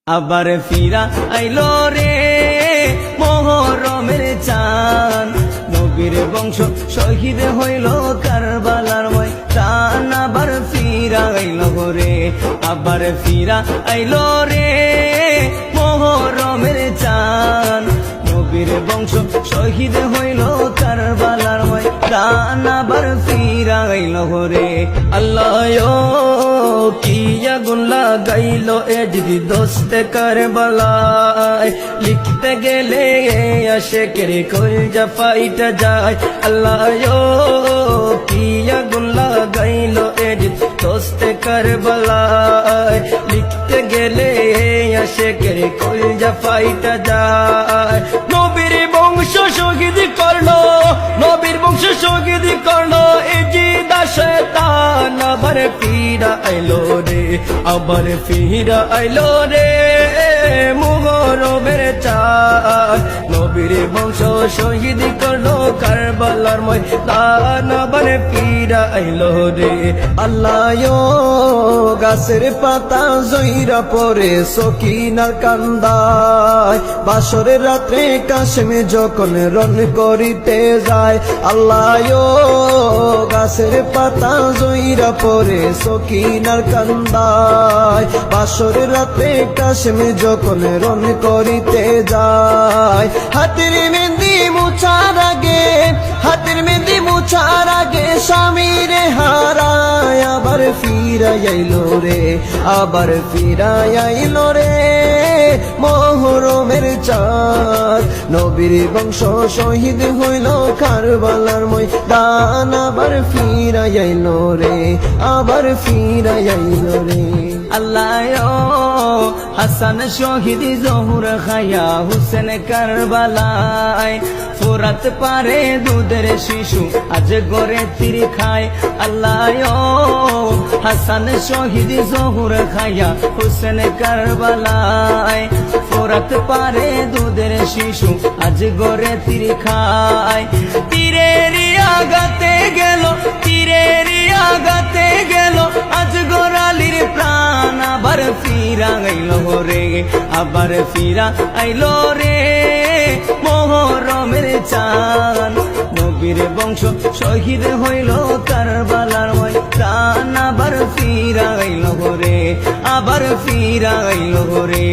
আবার ফিরা আইলো রে মোহরমের চাঁদ, নবীর বংশ শহীদ হইল কারবালার ময়দান। আবার ফিরা আইলো রে, আবার ফিরা আইলো রে মোহরমের চাঁদ, নবীর বংশ শহীদ হইল কারবালার ময়দান। আবার ফিরা আইলো রে। আল্লাহ কি আগুন লাগাইলো এ যদি দোস্তে কারবালায়, লিখতে গেলে আশেকের কলজা ফাইটা যায়। আল্লাহ কি আগুন লাগাইলো এ যদি দোস্তে কারবালায়, লিখতে গেলে আশেকের কলজা ফাইটা যায়। নবীর বংশ শহীদ করলো, নবীর বংশ শহীদ করলো এ জিদা শয়তান। আবার ফিরা আইলো রে, আবার ফিরা আইলো রে মুহরমের চাঁদ, নবীর বংশ শহীদ করলো কারবালার ময়দান। আবার ফিরা আইলো রে। আল্লাহ গাছের পাতা জইরা পরে সকিনার কান্দায়, বাসরের রাত্রে কাশেমে যখন রন করিতে যায়। আল্লাহ গাছের পাতা জইরা পরে সকিনার কান্দায়, বাসরের রাত্রে কাশেমে যখন রন করিতে যায়। হাতের মেহেন্দি মুছার আগে, হাতের মেহেন্দি মুছার আগে স্বামীরে হারায়। আবার ফিরা আইলো রে, আবার ফিরা আইলো রে মোহরমের চাঁদ, নবীর বংশ শহীদ হইল কারবালার ময়দান। আবার ফিরা আইলো রে, আবার ফিরা আইলো রে। আল্লাহ হাসান শহীদ জহুর খায়া হুসেন কারবালায়, ফোরাত পারে দুধের শিশু আজ গড়ে তীর খায়। আল্লাহ হাসান শহীদ জহুর খায়া হুসেন কারবালায়, ফোরাত পারে দুধের শিশু আজ গড়ে তীর খায়। তীরের আগাতে গেল, তীরের আগাতে গেল আজ গোরালির প্রাণ। আবার ফিরা আইলো রে, আবার ফিরা আইলো রে মোহরমের চাঁদ, নবীর বংশ শহীদ হইল কারবালার ময়দান। আবার ফিরা আইলো রে, আবার ফিরা আইলো রে।